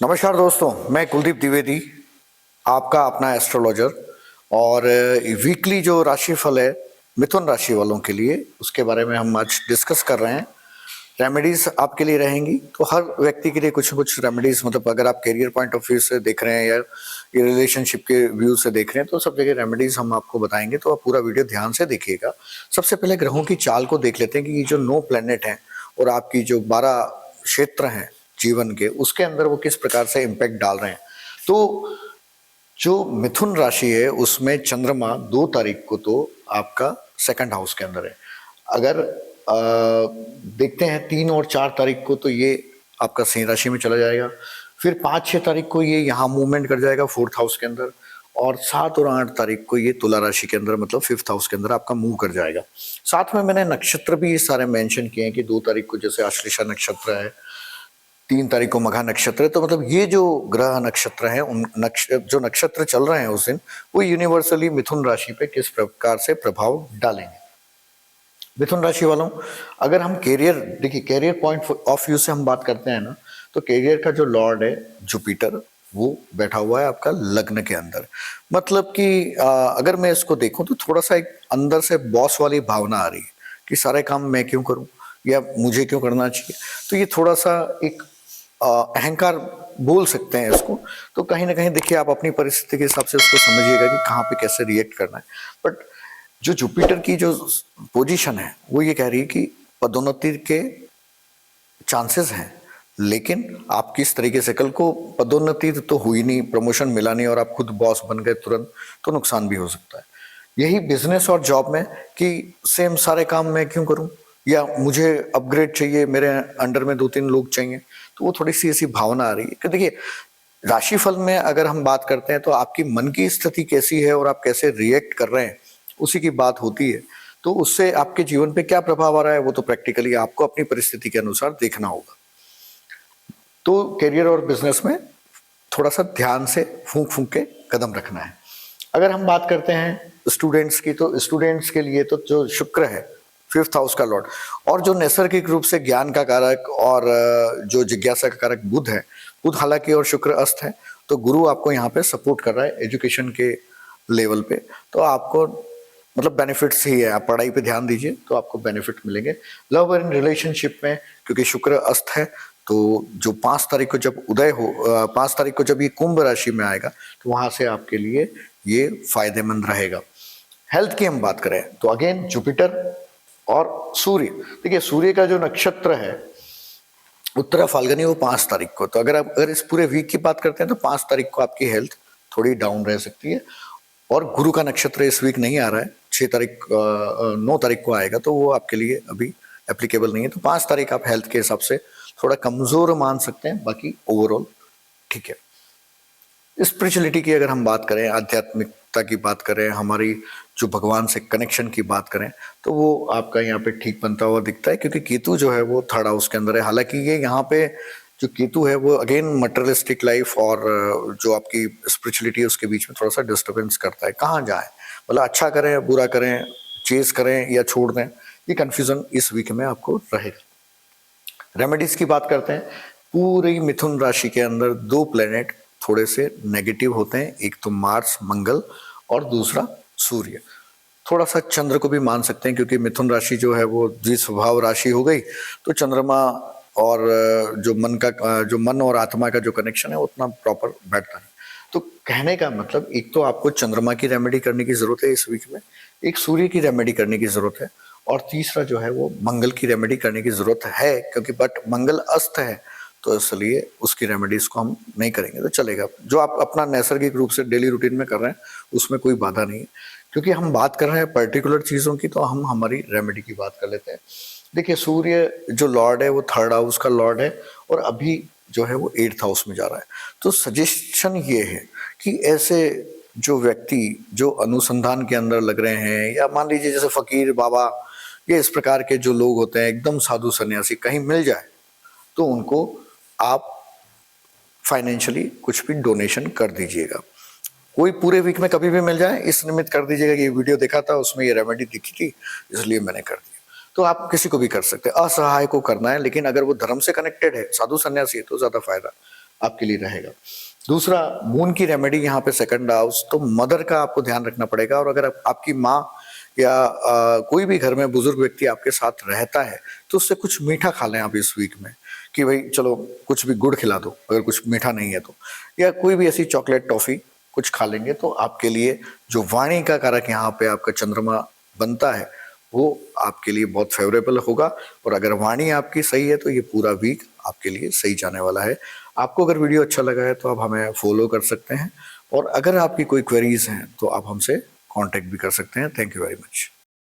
नमस्कार दोस्तों, मैं कुलदीप द्विवेदी, आपका अपना एस्ट्रोलॉजर। और वीकली जो राशिफल है मिथुन राशि वालों के लिए, उसके बारे में हम आज डिस्कस कर रहे हैं। रेमेडीज आपके लिए रहेंगी, तो हर व्यक्ति के लिए कुछ न कुछ रेमेडीज, मतलब अगर आप करियर पॉइंट ऑफ व्यू से देख रहे हैं या ये रिलेशनशिप के व्यू से देख रहे हैं, तो सब जगह रेमेडीज हम आपको बताएंगे। तो आप पूरा वीडियो ध्यान से देखिएगा। सबसे पहले ग्रहों की चाल को देख लेते हैं कि ये जो 9 प्लेनेट हैं और आपकी जो 12 क्षेत्र हैं जीवन के, उसके अंदर वो किस प्रकार से इम्पैक्ट डाल रहे हैं। तो जो मिथुन राशि है उसमें चंद्रमा 2 तारीख को तो आपका सेकंड हाउस के अंदर है। अगर देखते हैं 3 और 4 तारीख को, तो ये आपका सिंह राशि में चला जाएगा। फिर 5-6 तारीख को ये यहाँ मूवमेंट कर जाएगा 4th हाउस के अंदर, और 7 और 8 तारीख को ये तुला राशि के अंदर, मतलब 5th हाउस के अंदर आपका मूव कर जाएगा। साथ में मैंने नक्षत्र भी ये सारे मेंशन किए हैं कि 2 तारीख को जैसे आश्लेषा नक्षत्र है, 3 तारीख को मघा नक्षत्र है। तो मतलब ये जो ग्रह नक्षत्र हैं, उन जो नक्षत्र चल रहे हैं उस दिन, वो यूनिवर्सली मिथुन राशि पे किस प्रकार से प्रभाव डालेंगे। मिथुन राशि वालों, अगर हम कैरियर देखिए, कैरियर पॉइंट ऑफ व्यू से हम बात करते हैं ना, तो कैरियर का जो लॉर्ड है जुपिटर, वो बैठा हुआ है आपका लग्न के अंदर। मतलब कि अगर मैं इसको देखूं तो थोड़ा सा एक अंदर से बॉस वाली भावना आ रही है कि सारे काम मैं क्यों करूं या मुझे क्यों करना चाहिए। तो ये थोड़ा सा एक अहंकार बोल सकते हैं इसको। तो कहीं ना कहीं देखिए, आप अपनी परिस्थिति के हिसाब से उसको समझिएगा कि कहाँ पे कैसे रिएक्ट करना है। बट जो जुपिटर की जो पोजीशन है वो ये कह रही है कि पदोन्नति के चांसेस हैं, लेकिन आप किस तरीके से, कल को पदोन्नति तो हुई नहीं, प्रमोशन मिला नहीं और आप खुद बॉस बन गए तुरंत, तो नुकसान भी हो सकता है। यही बिजनेस और जॉब में कि सेम सारे काम मैं क्यों करूं, या मुझे अपग्रेड चाहिए, मेरे अंडर में 2-3 लोग चाहिए, तो वो थोड़ी सी ऐसी भावना आ रही है कि देखिए, राशिफल में अगर हम बात करते हैं तो आपकी मन की स्थिति कैसी है और आप कैसे रिएक्ट कर रहे हैं, उसी की बात होती है। तो उससे आपके जीवन पे क्या प्रभाव आ रहा है, वो तो प्रैक्टिकली आपको अपनी परिस्थिति के अनुसार देखना होगा। तो करियर और बिजनेस में थोड़ा सा ध्यान से फूंक फूंक के कदम रखना है। अगर हम बात करते हैं स्टूडेंट्स की, तो स्टूडेंट्स के लिए तो जो शुक्र है 5th हाउस का लॉर्ड, और जो नैसर्गिक रूप से ज्ञान का कारक और जो जिज्ञासा का कारक बुध है, बुध हालांकि और शुक्र अस्त है, तो गुरु आपको यहाँ पे सपोर्ट कर रहा है एजुकेशन के लेवल पे। तो आपको मतलब बेनिफिट्स ही है, आप पढ़ाई पे ध्यान दीजिए तो आपको बेनिफिट मिलेंगे। लव एंड रिलेशनशिप में क्योंकि शुक्र अस्त है, तो जो 5 तारीख को जब उदय हो, 5 तारीख को जब ये कुंभ राशि में आएगा, तो वहां से आपके लिए ये फायदेमंद रहेगा। हेल्थ की हम बात करें तो अगेन जुपिटर और सूर्य, देखिए सूर्य का जो नक्षत्र है उत्तरा फाल्गुनी, वो 5 तारीख को, तो अगर इस पूरे वीक की बात करते हैं तो 5 तारीख को आपकी हेल्थ थोड़ी डाउन रह सकती है। और गुरु का नक्षत्र इस वीक नहीं आ रहा है, 9 तारीख को आएगा, तो वो आपके लिए अभी एप्लीकेबल नहीं है। तो 5 तारीख आप हेल्थ के हिसाब से थोड़ा कमजोर मान सकते हैं, बाकी ओवरऑल ठीक है। स्पिरिचुअलिटी की अगर हम बात करें, आध्यात्मिकता की बात करें, हमारी जो भगवान से कनेक्शन की बात करें, तो वो आपका यहाँ पे ठीक बनता हुआ दिखता है, क्योंकि केतु जो है वो 3rd हाउस के अंदर है। हालांकि ये यहाँ पे जो केतु है वो अगेन मटेरियलिस्टिक लाइफ और जो आपकी स्पिरिचुअलिटी है उसके बीच में थोड़ा सा डिस्टर्बेंस करता है। कहाँ जाए, मतलब अच्छा करें बुरा करें, चेज करें या छोड़ दें, ये कंफ्यूजन इस वीक में आपको रहेगा। रेमेडीज की बात करते हैं, पूरी मिथुन राशि के अंदर 2 प्लेनेट थोड़े से नेगेटिव होते हैं, एक तो मार्स मंगल और दूसरा सूर्य। थोड़ा सा चंद्र को भी मान सकते हैं, क्योंकि मिथुन राशि जो है वो द्विस्वभाव राशि हो गई, तो चंद्रमा और जो मन और आत्मा का जो कनेक्शन है उतना प्रॉपर बैठता है। तो कहने का मतलब, एक तो आपको चंद्रमा की रेमेडी करने की जरूरत है इस वीक में, एक सूर्य की रेमेडी करने की जरूरत है, और तीसरा जो है वो मंगल की रेमेडी करने की जरूरत है, क्योंकि बट मंगल अस्त है, तो इसलिए उसकी रेमेडीज को हम नहीं करेंगे तो चलेगा। जो आप अपना नैसर्गिक रूप से डेली रूटीन में कर रहे हैं उसमें कोई बाधा नहीं है। क्योंकि हम बात कर रहे हैं पर्टिकुलर चीजों की, तो हम हमारी रेमेडी की बात कर लेते हैं। देखिए, सूर्य जो लॉर्ड है वो 3rd हाउस का लॉर्ड है, और अभी जो है वो 8th हाउस में जा रहा है। तो सजेशन ये है कि ऐसे जो व्यक्ति जो अनुसंधान के अंदर लग रहे हैं, या मान लीजिए जैसे फकीर बाबा, ये इस प्रकार के जो लोग होते हैं एकदम साधु सन्यासी, कहीं मिल जाए तो उनको आप फाइनेंशियली कुछ भी डोनेशन कर दीजिएगा। कोई पूरे वीक में कभी भी मिल जाए, इस निमित्त कर दीजिएगा कि ये वीडियो देखा था, उसमें ये रेमेडी दिखी थी, इसलिए मैंने कर दिया। तो आप किसी को भी कर सकते हैं, असहाय को करना है, लेकिन अगर वो धर्म से कनेक्टेड है, साधु सन्यासी है, तो ज्यादा फायदा आपके लिए रहेगा। दूसरा, मून की रेमेडी यहाँ पे सेकंड हाउस, तो मदर का आपको ध्यान रखना पड़ेगा। और अगर आपकी माँ या कोई भी घर में बुजुर्ग व्यक्ति आपके साथ रहता है तो उससे कुछ मीठा खा लें आप इस वीक में, कि भाई चलो कुछ भी गुड़ खिला दो अगर कुछ मीठा नहीं है तो, या कोई भी ऐसी चॉकलेट टॉफी कुछ खा लेंगे तो आपके लिए जो वाणी का कारक यहाँ पे आपका चंद्रमा बनता है वो आपके लिए बहुत फेवरेबल होगा। और अगर वाणी आपकी सही है तो ये पूरा वीक आपके लिए सही जाने वाला है। आपको अगर वीडियो अच्छा लगा है तो आप हमें फॉलो कर सकते हैं, और अगर आपकी कोई क्वेरीज हैं तो आप हमसे कांटेक्ट भी कर सकते हैं। Thank you very much.